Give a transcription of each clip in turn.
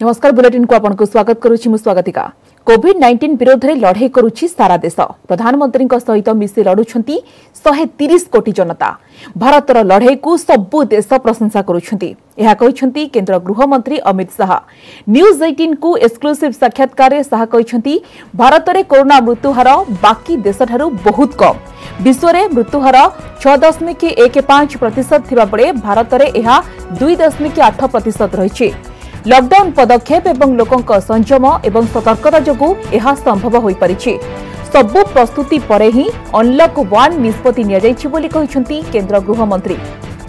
नमस्कार बुलेटिन को आपन को स्वागत करूछि मु स्वागतिका। कोविड-19 विरोध रे लड़ाई करूछि सारा देश। प्रधानमंत्री सहित मिसी लड़ुछंती 130 कोटी जनता। भारतर लड़ाई को सबु देश प्रशंसा करूछंती एहा कहिछंती केंद्र गृह मंत्री अमित शाह। न्यूज 18 को एक्सक्लूसिव साक्षात्कार रे शाह कहिछंती भारत रे कोरोना मृत्युहार बाकी देश ठारू बहुत कम। विश्व रे मृत्युहार 6.15% थिबा बळे भारत रे एहा 2.8% रहिछि। लॉकडाउन पदक्षेप एवं लोकंक संयम एवं सतर्कता जोगु यह संभव हो पारिछि। सबु प्रस्तुति परे ही अनलॉक 1 निष्पत्ति निया जाइछि बोली कहिसंती केंद्र गृह मंत्री।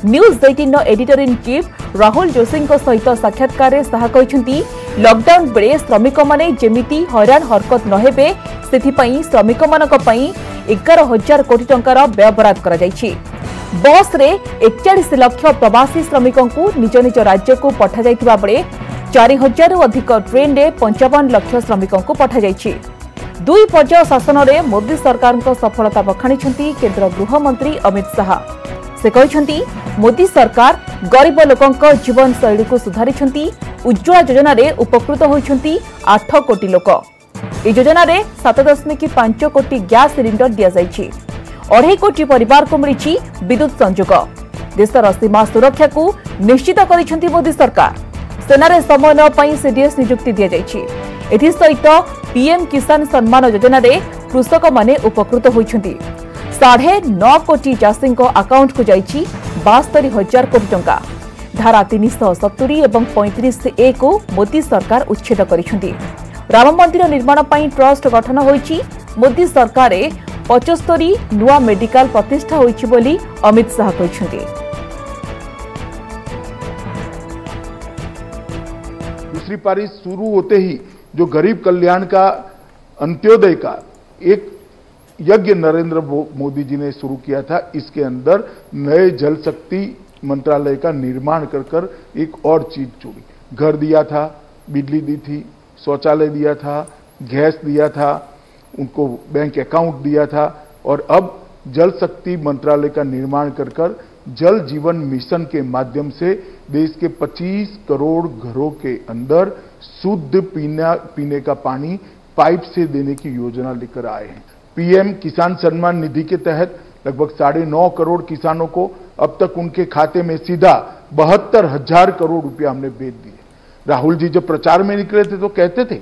News 18 editor in chief Rahul Joshi सहित साक्षात्कार रे शाह कहिसंती लॉकडाउन बेले श्रमिक माने जेमिति हैरान हरकत न हेबे सेथि पई श्रमिक मानक पई 11,000 कोटी टंकार व्यय बराद करा जाइछि। बस रे 41 लाख प्रवासी श्रमिकों को निज निज राज्य को पठा जाइतिबा बेले 4,000 रु अधिक ट्रेन रे 55 लाख श्रमिकों को पठा जाइछि। 2 पर्याय शासन रे मोदी सरकार को सफलता बखाणिछंती केंद्र गृह मंत्री अमित शाह। से कहिछंती मोदी सरकार गरीब लोकों को जीवन शैली को सुधारिछंती। उज्ज्वला योजना रे उपकृत होइछंती 8 कोटी लोक। ए योजना रे 7.5 कोटी गैस सिलिंडर दिया जाइछि। 2.5 कोटी परिवार को मिली विद्युत संजोग। देशर सीमा सुरक्षा को निश्चित करिसेंती मोदी सरकार। सेनारे समन्वय पई सीडीएस नियुक्ति दिया जाइछि। एथि सहित पीएम किसान सम्मान योजना रे कृषक माने उपकृत होइछंती। 9.5 कोटी चाषी अकाउंट को जाइछि 72,000 कोटी टंका। धारा 370 एवं 35A को मोदी सरकार उच्छेद करिसेंती। राम मंदिर निर्माण पई ट्रस्ट गठन होइछि। मोदी सरकार 75 नुआ मेडिकल प्रतिष्ठा होइछि बोली अमित शाह कहिसंती। दूसरी पारी शुरू होते ही जो गरीब कल्याण का अंत्योदय का एक यज्ञ नरेंद्र मोदी जी ने शुरू किया था, इसके अंदर नए जल शक्ति मंत्रालय का निर्माण कर एक और चीज जोड़ी। घर दिया था, बिजली दी थी, शौचालय दिया था, गैस दिया था, उनको बैंक अकाउंट दिया था और अब जल शक्ति मंत्रालय का निर्माण कर जल जीवन मिशन के माध्यम से देश के 25 करोड़ घरों के अंदर शुद्ध पीने का पानी पाइप से देने की योजना लेकर आए हैं। पीएम किसान सम्मान निधि के तहत लगभग 9.5 करोड़ किसानों को अब तक उनके खाते में सीधा 72,000 करोड़ रुपया हमने भेज दिए। राहुल जी जब प्रचार में निकले थे तो कहते थे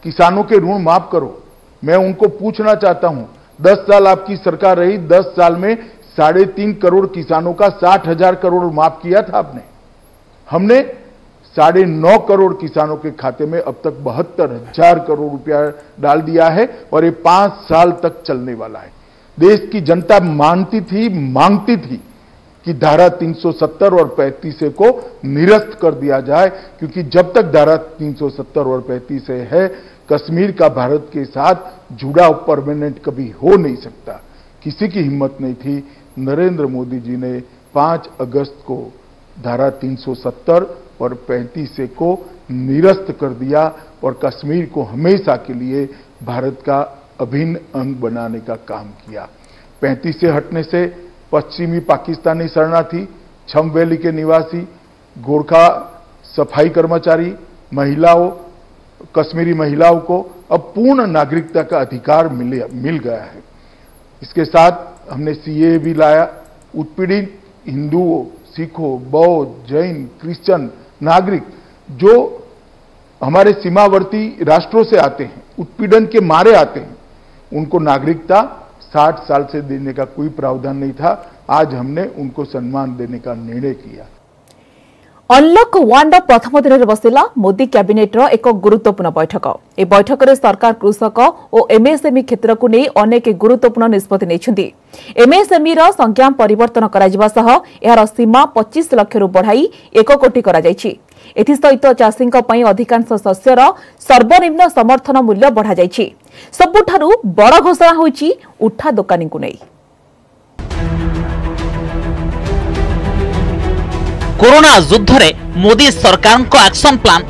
किसानों के ऋण माफ करो। मैं उनको पूछना चाहता हूं, 10 साल आपकी सरकार रही, 10 साल में 3.5 करोड़ किसानों का 60,000 करोड़ माफ किया था आपने। हमने 9.5 करोड़ किसानों के खाते में अब तक 72,000 करोड़ रुपया डाल दिया है और ये 5 साल तक चलने वाला है। देश की जनता मांगती थी कि धारा 370 और 35 को निरस्त कर दिया जाए, क्योंकि जब तक धारा 370 और 35 है कश्मीर का भारत के साथ जुड़ाव परमानेंट कभी हो नहीं सकता। किसी की हिम्मत नहीं थी। नरेंद्र मोदी जी ने 5 अगस्त को धारा 370 और 35 को निरस्त कर दिया और कश्मीर को हमेशा के लिए भारत का अभिन्न अंग बनाने का काम किया। 35 से हटने से पश्चिमी पाकिस्तानी शरणार्थी, छम वैली के निवासी, गोरखा सफाई कर्मचारी, महिलाओं, कश्मीरी महिलाओं को अब पूर्ण नागरिकता का अधिकार मिल गया है। इसके साथ हमने सीए भी लाया। उत्पीड़ित हिंदुओं, सिखों, बौद्ध, जैन, क्रिश्चियन नागरिक जो हमारे सीमावर्ती राष्ट्रों से आते हैं, उत्पीड़न के मारे आते हैं, उनको नागरिकता 60 साल से देने का कोई प्रावधान नहीं था। आज हमने उनको सम्मान देने का निर्णय किया। अनलॉक 1 प्रथम दिन बसिला मोदी कैबिनेट एक गुरुत्वपूर्ण बैठक। ए बैठक में सरकार कृषक और एमएसएमई क्षेत्र को नहीं अनेक गुरुत्वपूर्ण निष्पत्ति नेछंती। एमएसएमई रो संज्ञा परिवर्तन कराजिबा सह एहार सीमा 25 लाख रु बढ़ाई 1 कोटी करा जायछि। एथि सहित चाषी अधिकांश शस्यर सर्वनिम्न समर्थन मूल्य बढ़ा जायछि। सबुठारु बड़ घोषणा होइछि उठा दोकानी को नहीं। कोरोना युद्ध रे मोदी सरकार को एक्शन प्लान,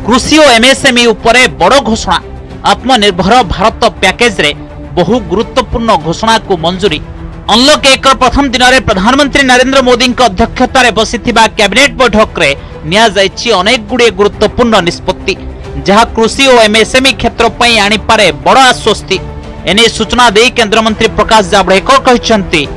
कृषि और एमएसएमई उपरे बड़ घोषणा, आत्मनिर्भर भारत पैकेज रे बहु गुरुत्वपूर्ण घोषणा को मंजूरी। अनलॉक 1 प्रथम दिन में प्रधानमंत्री नरेंद्र मोदी अध्यक्षतार बसिथिबा कैबिनेट बैठक रे निया जाइछि अनेक गुड़े गुरुत्वपूर्ण निष्पत्ति जहाँ कृषि और एमएसएमई क्षेत्र पई आनी पारे बड़ आश्वस्ति। एने सूचना दे केंद्र मंत्री प्रकाश जावड़ेकर कहते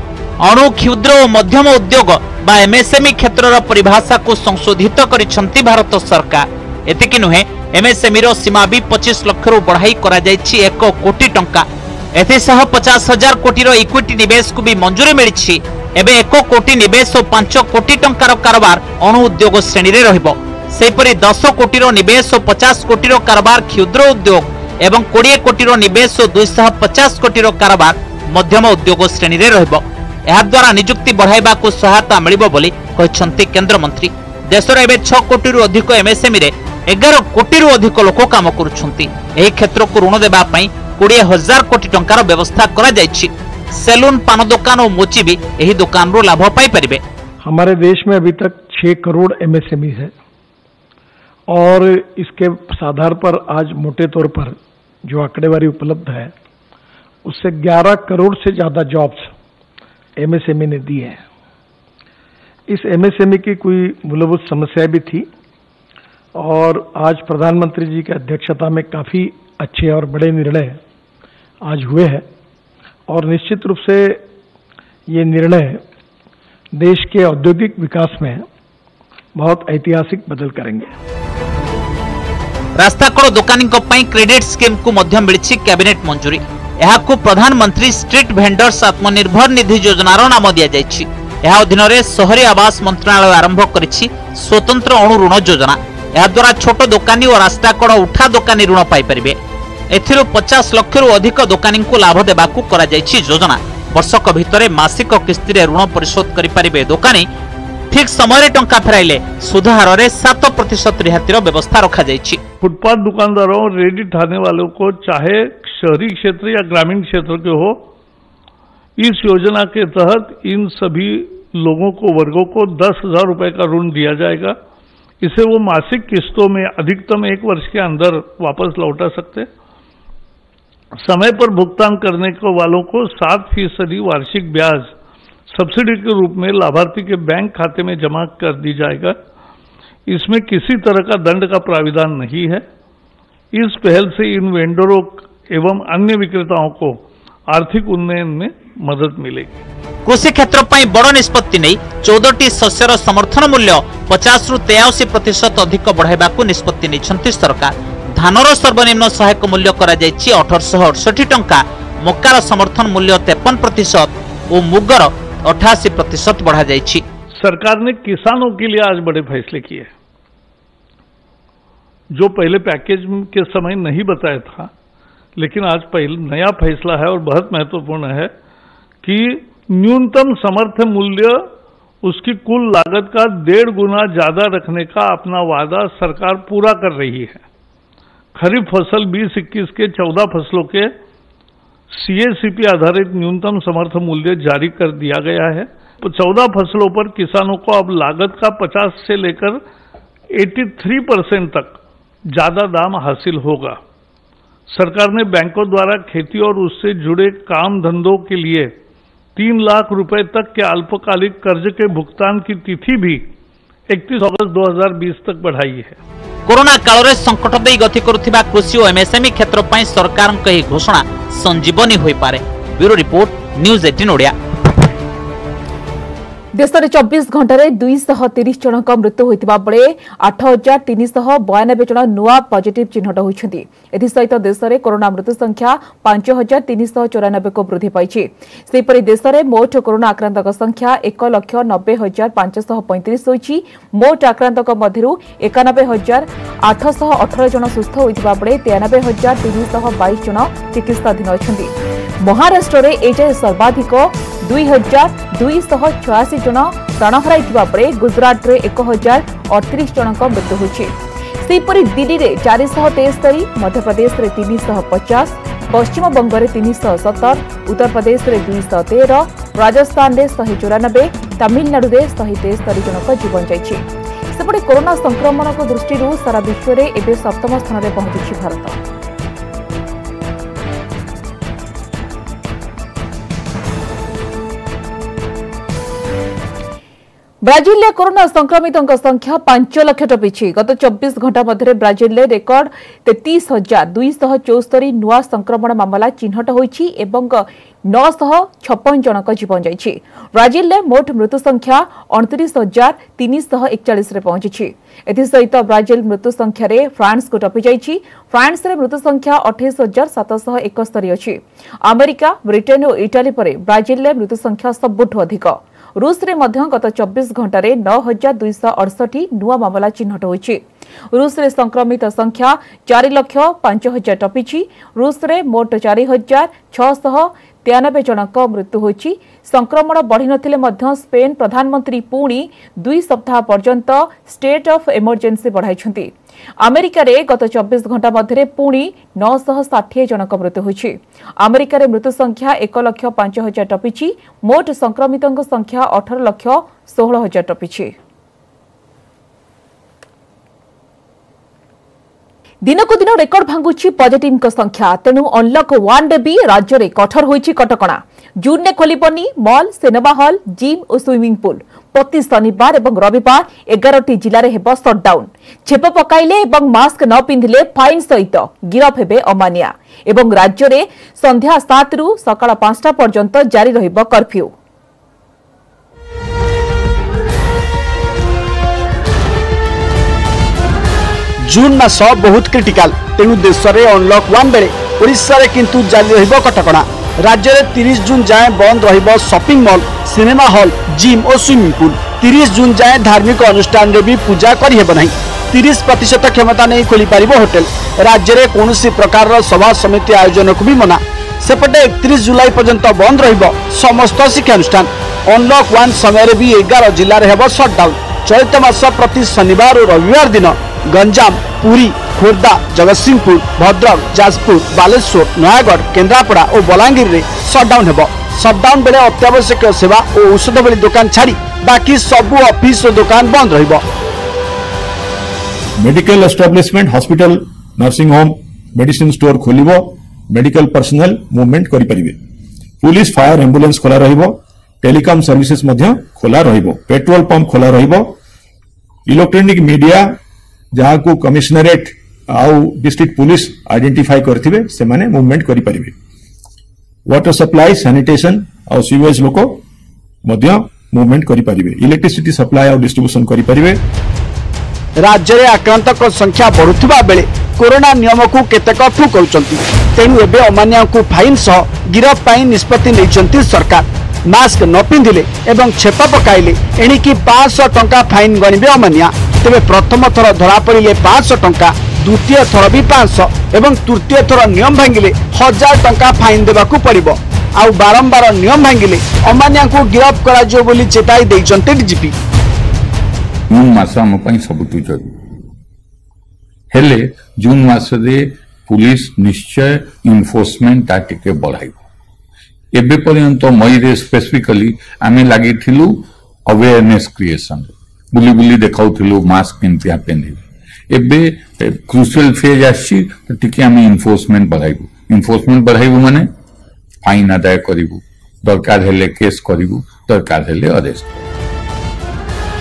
अणु क्षुद्र और मध्यम उद्योग बा एमएसएमई क्षेत्रर परिभाषा को संशोधित करिसेंति भारत सरकार। एतिकी नुहे एमएसएमई रो सीमा भी 25 लाख रु बढ़ाई करा जाइछि 1 कोटी टंका। एथिसह 50,000 कोटी रो इक्विटी निवेश को भी मंजूरी मिलिछि। एबे 1 कोटी निवेश और 5 कोटी टंकार कारोबार अणु उद्योग श्रेणी रे रहिबो। सेपरि 10 कोटी रो निवेश और 50 कोटी रो कारोबार क्षुद्र उद्योग एवं 20 कोटी रो निवेश और 250 कोटी रो कारोबार मध्यम उद्योग श्रेणी रे रहिबो। एहा द्वारा नियुक्ति बढ़ाइबा को सहायता मिलिबो बोली कहछन्ती केंद्र मंत्री। देशर एबे 6 कोटी रु अधिक एमएसएमई रे 11 कोटी रु अधिक लोक काम करुछन्ती। एही क्षेत्र को ऋण देबा पई 20,000 कोटी टंकार व्यवस्था करा जायछि। सैलून, पान दुकान और मोची भी एही दुकान रो लाभ पाई परिबे। हमारे देश में अभी तक 6 करोड़ एमएसएमई है और इसके आधार पर आज मोटे तौर पर जो आंकड़ेवारी उपलब्ध है उससे 11 करोड़ से ज्यादा जॉब्स एमएसएमई ने दी है। इस एमएसएमई की कोई मूलभूत समस्या भी थी और आज प्रधानमंत्री जी की अध्यक्षता में काफी अच्छे और बड़े निर्णय आज हुए हैं और निश्चित रूप से ये निर्णय देश के औद्योगिक विकास में बहुत ऐतिहासिक बदल करेंगे। रास्ता कड़ दुकानी क्रेडिट स्कीम को मध्यम मिली कैबिनेट मंजूरी। यहां प्रधानमंत्री स्ट्रीट वेंडर्स आत्मनिर्भर निधि योजनार नाम दि जाइछि। यह अधीन शहरी आवास मंत्रालय आरंभ करिछि स्वतंत्र अणु ऋण योजना। यह द्वारा छोट दुकानी और रास्ता कड़ उठा दुकानी ऋण पाई परिबे। एथिरु 50 लाख रु अधिक दुकानी को लाभ देबाकू करा जाइछि योजना। वर्षक भितरे मासिक किस्ती रे ऋण परिशोध करि परिबे दुकानी। ठीक समय टंका फेराइले सुध हार रे 7% रिहातीर व्यवस्था रखा जाइछि। फुटपाथ दुकानदारों, रेडी ठाने वालों को चाहे शहरी क्षेत्र या ग्रामीण क्षेत्र के हो, इस योजना के तहत इन सभी लोगों को वर्गों को 10,000 रुपए का ऋण दिया जाएगा। इसे वो मासिक किस्तों में अधिकतम 1 वर्ष के अंदर वापस लौटा सकते। समय पर भुगतान करने को वालों को 7% वार्षिक ब्याज सब्सिडी के रूप में लाभार्थी के बैंक खाते में जमा कर दी जाएगा। इसमें किसी तरह का दंड का प्राविधान नहीं है। इस पहल से इन वेंडरों एवं अन्य विक्रेताओं को आर्थिक उन्नयन में मदद मिलेगी। कृषि क्षेत्र पर बड़ निष्पत्ति नहीं 14टी शस्यर समर्थन मूल्य 50 रु 83% अधिक बढ़ाइबा को निष्पत्ति नहीं सरकार। धानर सर्वनिम्न सहायक मूल्य करा जाइछि 1868 टंका, मक्कार समर्थन मूल्य 53% और मुगर 88% बढ़ा जाइछि। सरकार ने किसानों के लिए आज बड़े फैसले किए जो पहले पैकेज के समय नहीं बताया था, लेकिन आज पहले नया फैसला है और बहुत महत्वपूर्ण है कि न्यूनतम समर्थन मूल्य उसकी कुल लागत का 1.5 गुना ज्यादा रखने का अपना वादा सरकार पूरा कर रही है। खरीफ फसल 20-21 के 14 फसलों के CACP आधारित न्यूनतम समर्थन मूल्य जारी कर दिया गया है। 14 फसलों पर किसानों को अब लागत का 50 से लेकर 83% तक ज्यादा दाम हासिल होगा। सरकार ने बैंकों द्वारा खेती और उससे जुड़े काम धंधों के लिए 3 लाख रुपए तक के अल्पकालिक कर्ज के भुगतान की तिथि भी 31 अगस्त 2020 तक बढ़ाई है। कोरोना काल रे संकट दे गति करुथिबा कृषि और एमएसएमई क्षेत्र पई सरकार कही घोषणा संजीवनी होई पारे। Bureau report news 18 Odia. देश में 24 घंटे 230 जनक मृत्यु होता बेले 8,392 जन नुआ पॉजिटिव चिन्हट होती। एसत देश में कोरोना मृत्यु संख्या 5,394 को वृद्धि पाई। सेपरी देश में मोट कोरोना आक्रांतक संख्या 1,90,535 होती। मोट आक्रांतक मध्य 91,818 जन सुस्थ होता बेले 93,322 जन चिकित्साधीन अच्छा। महाराष्ट्र में एजाए सर्वाधिक 2,286 जन प्राण हराई बेले गुजरात में 1,038 जनक मृत्यु होती। सेपरी दिल्ली में 473, मध्यप्रदेश में 350, पश्चिम बंग में 370, उत्तर प्रदेश में 213, राजस्थान में 194, तमिलनाडु में 173 जनक जीवन जाइए। सेपटे कोरोना संक्रमण को दृष्टि सारा विश्व में एवं 7म स्थान में पहुंची भारत। ब्राजिल कोरोना संक्रमितों संख्या 5 लाख टपिछि। गत 24 घंटा मध्य ब्राजिल रेकर्ड 33,274 नुआ संक्रमण मामला चिन्हट होइछि एवं 956 जनक जीवन जाइछि। ब्राजिल मोट मृत्यु संख्या 29,341 रे पहुंची। एसहित ब्राजिल मृत्यु संख्या रे फ्रांस को टपि जाइछि। फ्रांस रे मृत्यु संख्या 28,771 अछि। अमेरिका, ब्रिटेन और इटाली परे ब्राजिल रे मृत्यु संख्या सबुठ अधिक। रूस रे मध्य गत 24 घंटा रे 9,268 नुआ मामला चिन्हट होइछि। रूस रे संक्रमित संख्या 4,05,000 टपिछि। रूस रे मोट 4,693 जनक मृत्यु होइछि। संक्रमण बढ़ी नथिले मध्य स्पेन प्रधानमंत्री पुणी 2 सप्ताह पर्यंत स्टेट ऑफ इमरजेंसी बढ़ाइछन्ति। अमेरिका रे गत 24 घंटा मध्य पुणी 960 जनक मृत्यु होइछि। अमेरिका रे मृत्यु संख्या 1,05,000 टपिछि। मोट संक्रमितों संख्या 18,16,000 टपिछि। दिनकु दिन रेकर्ड भांगुछि पॉजिटिव संख्या। तेणु अनलक 1 डे भी राज्य में कठोर होइछि कटकणा। जून ने खोलिबनी मॉल, सिनेमा हॉल, जिम और स्विमिंग पूल। प्रति शनिवार और रविवार 11टी जिले में हेब सटडाउन। छेप पकाइले और मास्क न पिंधिले फाइन सहित गिरफ हेबे अमानिया। एवं राज्य में संध्या 7 रु सकाळ 5टा पर्यंत जारी रहिब कर्फ्यू। जून मास बहुत क्रिटिकल। तेणु देश में अनलक 1 बेले ओडिशा रे किंतु जारी रहिब कटकणा। राज्य में 30 जून जाए बंद रहिब shopping mall, cinema hall, gym और स्विमिंग पूल। 30 जून जाए धार्मिक अनुष्ठान रे भी पूजा करि हेब नाही। 30% क्षमता नहीं खोली पारिबो होटल। राज्य में कौन प्रकार सभा समिति आयोजन को भी मना। सेपटे 31 जुलाई पर्यंत बंद रहिब समस्त शिक्षानुष्ठान। अनलक 1 समय भी 11 जिले में हेब सटडाउन। चलित मास प्रति शनिवार और रविवार दिन गंजाम, पुरी, खोर्धा, जगतसिंहपुर, भद्रक, जाजपुर, बालेश्वर, नयागढ़, केन्द्रापड़ा और बलांगीर रे सटडाउन हेब। सटडाउन बेले अत्यावश्यक सेवा और औषध भली दुकान छाड़ी बाकी सबु ऑफिस और दुकान बंद रहिब। Medical establishment, hospital, nursing home, medicine store खोलिबो। मेडिकल पर्सनल मूवमेंट करि परिबे। पुलिस, फायर, एम्बुलेंस खोला रहिबो। टेलीकॉम सर्विसेज मध्य खोला रहिबो। पेट्रोल पंप खोला रहिबो। इलेक्ट्रॉनिक मीडिया जहाँ को कमिश्नरेट आउ डिस्ट्रिक्ट पुलिस आइडेंटिफाई करथिबे से माने मूवमेंट करि परिबे। वाटर सप्लाई, सैनिटेशन और सीवेज लोक मध्य मूवमेंट करि परिबे। इलेक्ट्रिसिटी सप्लाई और डिस्ट्रीब्यूशन करि परिबे। राज्य में आक्रांतक संख्या बढ़ुवा बेले कोरोना नियम को केतेक फु करुचंती। तेणु एबे अमानिया को फाइन सह गिरफ पाई निष्पत्ति नैचंती सरकार। मास्क न पिंधिले एवं छेप पकाइले एणिकी 500 टंका फाइन गणिबे अमानिया। तेबे प्रथम थर धरा पड़िले 500 टंका, द्वितीय थर भी 500 एवं तृतीय थर नियम भांगिले 1000 टंका फाइन देबाकू पड़िबो। आउ बारंबार नियम भांगिले अमानिया को गिरफ करा जियो बोली चेताई दैचंते डीजीपी। जून मास आम सबुठ जरूरी हेले जून मास पुलिस निश्चय इनफोर्समेंट टिके बढ़ाइब। एबे पर्यंत मई रे स्पेसिफिकली आमे लागि थिलु अवेयरनेस क्रिएशन। बुली बुली देखाउथिलु मास्क केनती पिंधिबे। एबे क्रुशियल फेज आछि तो टिके आमे इनफोर्समेंट बढ़ाइबु। इनफोर्समेंट बढ़ाइबु माने फाइन अदाय करिबु, दरकार हेले केस करिबु, दरकार हेले अरेस्ट।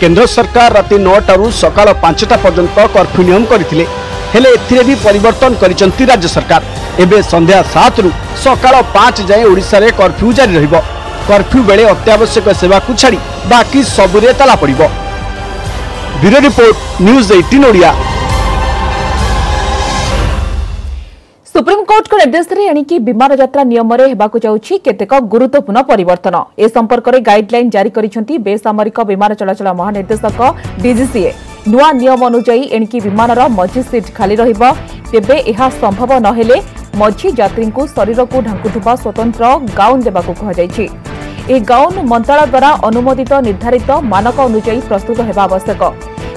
केंद्र सरकार राति 9टा रु सकाळ 5टा पर्यंत कर्फ्यू नियम करथिले। हेले एथिरे भी परिवर्तन करिसंती राज्य सरकार। एबे संध्या 7 रु सकाळ 5 जाए ओडिशा रे कर्फ्यू जारी रहिबो। कर्फ्यू बेले अत्यावश्यक सेवा को छाड़ी बाकी सबुरे ताला पड़िबो। Bureau report, news 18 Odia. Supreme court को निर्देश रे एणिकी विमान यात्रा नियम रे हेबाकु जाउछि केतेक गुरुत्वपूर्ण परिवर्तन। ए संपर्क रे गाइडलाइन जारी करिसंती बेसामरिक विमान चलाचल महानिर्देशक डीजीसीए। नुआ नियम अनुसार एणिकी विमान मझी सीट खाली रहिबो। तेबे एहा संभव नहेले मझी यात्री को शरीर को ढांकुथुबा स्वतंत्र गाउन देबाकू कहा जायछि। ए गाउन मंत्रालय द्वारा अनुमोदित निर्धारित मानक अनुसार प्रस्तुत हेबा आवश्यक।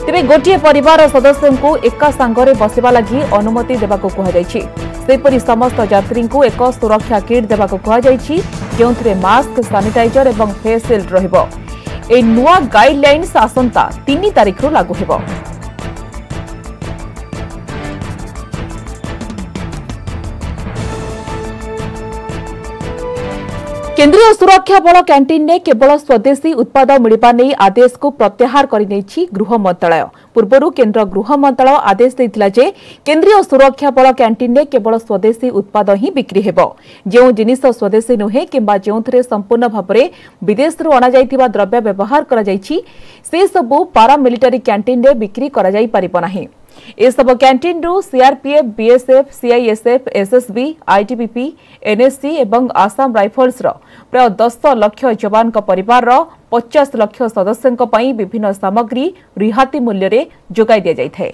तेबे गोटे परिवार सदस्य को एका सांगरे बसिबा लागि अनुमति देबाकू कहा जायछि। सेपरि समस्त यात्री को एक सुरक्षा किट देबाकू कहा जायछि, जेउथिरे मास्क, सैनिटाइजर एवं फेस शील्ड रहिबो। ए नुआ गाइडलाइन्स आसंता 3 तारिख लागू हेबो। केंद्रीय सुरक्षा बल कैंटीन ने केवल स्वदेशी उत्पाद मिलवा नहीं आदेश को प्रत्याहार करने गृह मंत्रालय। पूर्व केंद्र गृह मंत्रालय आदेश देथिला जे केंद्रीय सुरक्षा बल कैंटीन ने केवल स्वदेशी उत्पाद ही बिक्री हेबो। जो जिनिस स्वदेशी नुहे किंबा जोंथरे संपूर्ण भाबरे विदेश रु अना जाइतिबा द्रव्य व्यवहार करा जाइछि से सबु पारामिलिटारी कैंटीन रे बिक्री करा जाई परिबो नाही। ए सब कैंटीन रु CRPF, BSF, CISF, SSB, ITBP, NSC एवं आसाम राइफल्स रो प्राय 10 लाख जवान का परिवार रो 50 लाख सदस्यों पई विभिन्न सामग्री रिहाती मूल्य रे जोगाई दिया जाइथे।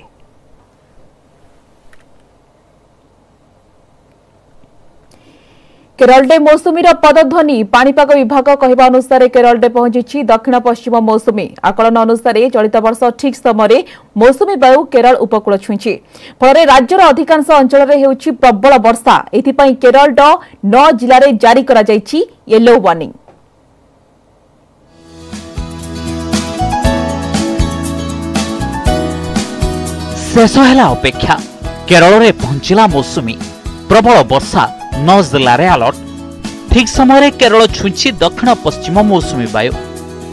केरल मौसुमी पदध्वनि पाणीपाग विभाग कहवा अनुसार केरल पहुंची दक्षिण पश्चिम मौसुमी। आकलन अनुसार चलित वर्ष ठीक समय मौसुमी वायु केरल उपकूल छुईंची फल राज्यर अधिकांश अंचल में होउछि प्रबल वर्षा। एथिपाई केरल 9 जिले में जारी करा जाइछि येलो वार्निंग। शेष है अपेक्षा केरल में पहुंचला मौसुमी प्रबल वर्षा 9 जिले में अलर्ट। ठीक समय केरल छुईंची दक्षिण पश्चिम मौसुमी वायु।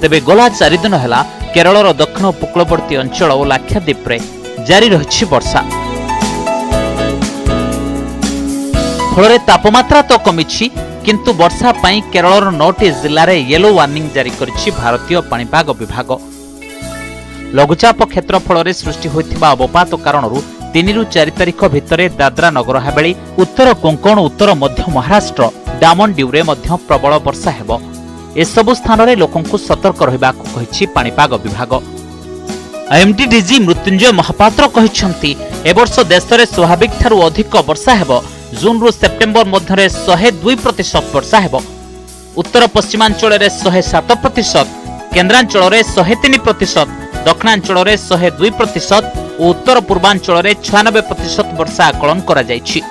तेबे गला 4 दिन है केरल दक्षिण उपकूलवर्ती अंचल और लाक्षाद्वीप रे जारी रही वर्षा। फल तापमात्रा तो कमी किंतु वर्षा पाई केरल 9टी जिले में येलो वार्निंग जारी करिछि भारतीय पाणीपाग विभाग। लघुचाप क्षेत्रफल सृष्टि होइथिबा अवपात कारणरू 3 ରୁ 4 तारिख भितर दादरा नगर हवेली, उत्तर कोंकण, उत्तर मध्य महाराष्ट्र, डामन ड्यूरे मध्य प्रबल वर्षा हेबो। एसबु स्थान में लोकंकु सतर्क रहिबाकु कहिछि पाणीपाग विभाग। आईएमडी डीजी मृत्युंजय महापात्र कहिसंती ए वर्ष देश में स्वाभाविक ठारू अधिक वर्षा हेबो। जून रु सेप्टेम्बर मध्य 102% वर्षा हेबो। उत्तर पश्चिमांचल में 107%, केन्द्रांचल में 103%, दक्षिणांचल में 102% और उत्तर पूर्वांचल में 96% वर्षा आकलन करा जायछि।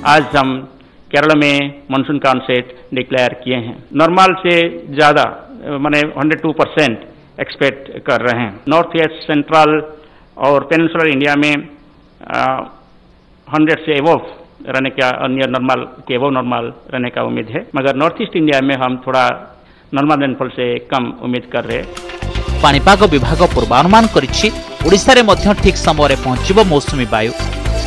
आज हम केरल में मानसून का ऑनसेट डिक्लेयर किए हैं। नॉर्मल से ज़्यादा माने 102% एक्सपेक्ट कर रहे हैं। नॉर्थ ईस्ट, सेंट्रल और पेनिनसुलर इंडिया में 100 से एबव रहने का, नियर नॉर्मल के एबव नॉर्मल रहने का उम्मीद है। मगर नॉर्थ ईस्ट इंडिया में हम थोड़ा नॉर्मल रेनफॉल से कम उम्मीद कर रहे हैं। पाणीपाग विभाग पूर्वानुमान करिछि ओडिशा रे मध्य ठीक समय पहुंचब मौसुमी वायु।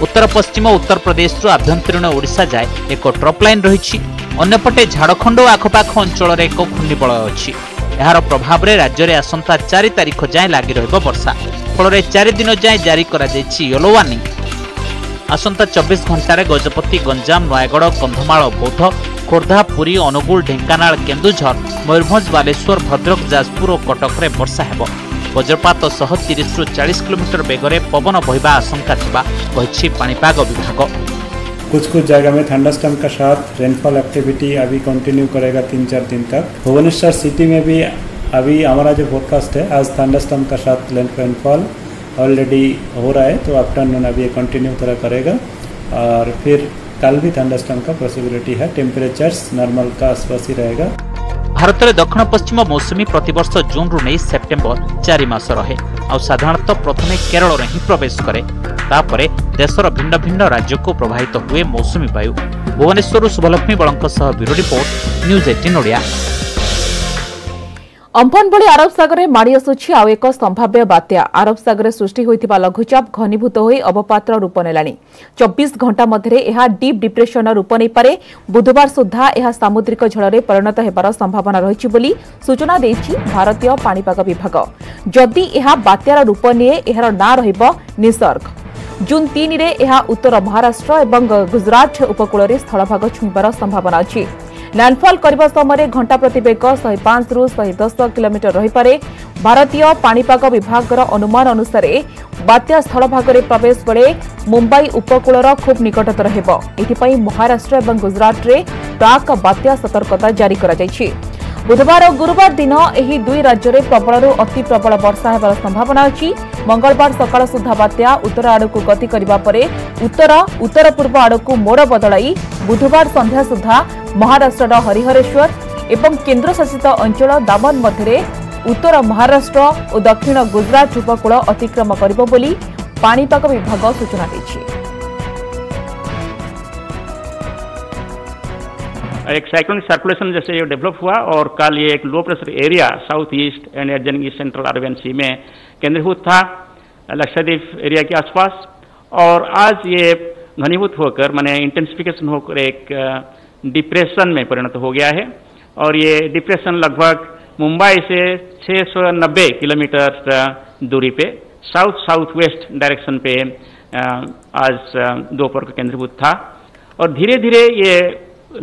उत्तर पश्चिम उत्तर प्रदेश रु आभ्यंतरीण ओडिशा जाए एक ट्रप लाइन रही। अन्यपटे झारखंड और आखपाख अंचल एक घूर्णिबलय अच्छी। यार प्रभाव में राज्य में आसंता 4 तारिख जाए लगी रहिबो वर्षा। फल 4 दिन जाए जारी करा जायछि येलो वार्निंग। आसंता 24 घंटे गजपति, गंजाम, नयगढ़, कंधमाल, बौद्ध, खोर्धा, पुरी, अनुगुल, ढेंकानाल, केन्दुझर, मयूरभंज, बालेश्वर, भद्रक, जाजपुर और कटक रे वर्षा हेबो। वज्रपात सह 30 ରୁ 40 किलोमीटर बेगरे पवन बहिबा आशंका थिबा कहिछि पाणीपाग विभाग। कुछ जगह में थंडरस्टॉर्म का साथ रेनफॉल एक्टिविटी अभी कंटिन्यू करेगा 3-4 दिन तक। भुवनेश्वर सिटी में भी अभी हमारा जो फोरकास्ट है, आज थंडरस्टॉर्म का साथ रेनफॉल ऑलरेडी हो रहा है, तो आफ्टरनून अभी कंटिन्यू तरह करेगा और फिर कल भी थंडरस्टॉर्म का पॉसिबिलिटी है। टेम्परेचर्स नॉर्मल का आसपास ही रहेगा। भारत में दक्षिण पश्चिम मौसुमी प्रतिवर्ष जून रु नहीं सेप्टेम्बर 4 मास रहे और साधारणतः प्रथम केरल में ही प्रवेश करे। तापरे देशर भिन्न भिन्न राज्य को प्रभावित हुए मौसुमी वायु। भुवनेश्वर शुभलक्ष्मी बलंक सह bureau report, news 18 Odia. Amphan भली अरब सागर में माड़ी आसुछि आउ एक संभाव्य बात्या। अरब सागर सृष्टि होइतिबा लघुचाप घनीभूत होई अवपातर रूप नेलानी। 24 घंटा मध्य यह डीप डिप्रेशन रूप नहीं पारे। बुधवार सुधा यह सामुद्रिक झड़े परिणत होबार संभावना रही बोली सूचना देछि भारतीय पाणीपाग विभाग। जदि यह बात्यार रूप निए एहार ना रहिबो निसर्ग। जून 3 रे यह उत्तर महाराष्ट्र और गुजरात उपकूल में स्थलभाग छुईबार संभावना अच्छी। लैंडफॉल करने समय घंटा प्रति बेग 105 ରୁ 110 किलोमीटर रही पारे। भारतीय पाणीपाग विभाग अनुमान अनुसार बात्या स्थलभाग में प्रवेश बेले मुंबई उपकूल खूब निकटत रहिबो। एथिपाई महाराष्ट्र और गुजरात रे प्राक बात्या सतर्कता जारी करा जायछि। बुधवार और गुरुवार दिन एही दुई राज्य में प्रबल अति प्रबल वर्षा होबार संभावना अच्छी। मंगलवार सकाळ सुधा बात्या उत्तर आड़क गति करबा परे उत्तर उत्तर पूर्व आड़क मोड़ बदलाई बुधवार संध्या सुधा महाराष्ट्र हरिहरेश्वर एवं केन्द्रशासित अंचल दामन मध्य उत्तर महाराष्ट्र और दक्षिण गुजरात उपकूल अतिक्रम करिबो बोली पाणीपाग विभाग सूचना दैछि। एक साइक्लोनिक सर्कुलेशन जैसे ये डेवलप हुआ और कल ये एक low pressure area south east and adjoining east central Arabian sea में केंद्रीभूत था लक्षद्वीप एरिया के आसपास, और आज ये घनीभूत होकर माने इंटेंसिफिकेशन होकर एक डिप्रेशन में परिणत हो गया है। और ये डिप्रेशन लगभग मुंबई से 690 किलोमीटर दूरी पे साउथ साउथ वेस्ट डायरेक्शन पे आज दोपहर को केंद्रीभूत था, और धीरे धीरे ये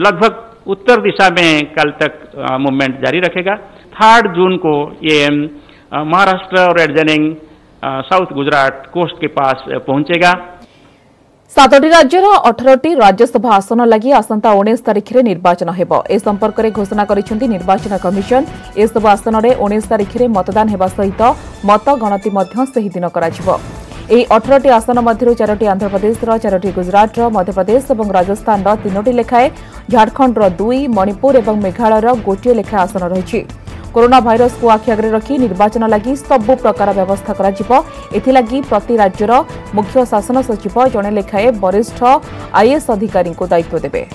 लगभग उत्तर दिशा में कल तक मूवमेंट जारी रखेगा। 3 जून को ये महाराष्ट्र और एडजनिंग साउथ गुजरात कोस्ट के पास पहुंचेगा। 7टी राज्यर 18टी राज्यसभा आसन लगी आसंता 19 तारिख में निर्वाचन हेबो। ए संपर्क में घोषणा करिसेंती निर्वाचन कमिशन। ए सब आसन में 19 तारिख में मतदान हेबा सहित मत गणति मध्य सही दिन कराजिबो। ଏହି 18ଟି ଆସନ ମଧ୍ୟରୁ 4ଟି ଆନ୍ଧ୍ରପ୍ରଦେଶର, 4ଟି ଗୁଜରାଟର, ମଧ୍ୟପ୍ରଦେଶ ଏବଂ ରାଜସ୍ଥାନର 3ଟି ଲେଖାଏଁ, ଝାଡ଼ଖଣ୍ଡର 2, ମଣିପୁର ଏବଂ ମେଘାଳୟର 1 ଲେଖାଏଁ ଆସନ ରହିଛି। कोरोना भाइरस को आखि आगे रखी निर्वाचन लगी सबु प्रकार व्यवस्था कराजिब। एथिलागि प्रति राज्यर मुख्य शासन सचिव जणे लेखाए वरिष्ठ आईएएस अधिकारी को दायित्व देबे।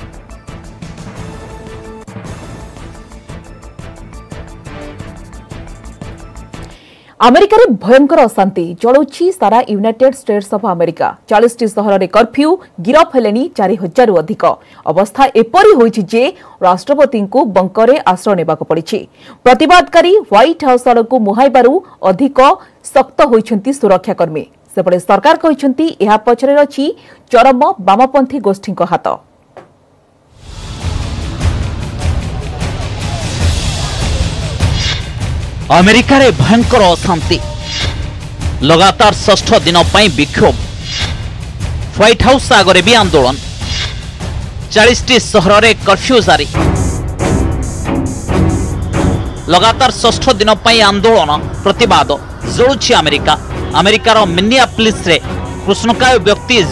अमेरिका रे भयंकर अशांति जलुछि सारा यूनाइटेड स्टेट्स ऑफ अमेरिका। 40टी सहर रे कर्फ्यू, गिरफ हेलेनी 4000 अधिक। अवस्था एपरी होइछि जे राष्ट्रपति को बंकरे आश्रय नेबाक पड़िछि। प्रतिवादकारी व्हाइट हाउस आड़कु मुहाइबारु अधिक सख्त होइछन्ति सुरक्षाकर्मी। सेपटे सरकार कहिछन्ति एहा पछरे अछि चरम वामपंथी गोष्ठीक हाथ। अमेरिका रे भयंकर अशांति, लगातार 6ठ दिन पर विक्षोभ, व्हाइट हाउस आगरे भी आंदोलन, 40टी सहर रे कर्फ्यू जारी। लगातार 6ठ दिन पर आंदोलन प्रतिवाद जलुछि अमेरिका। अमेरिकार मिनियापोलिस रे कृष्णकाय व्यक्ति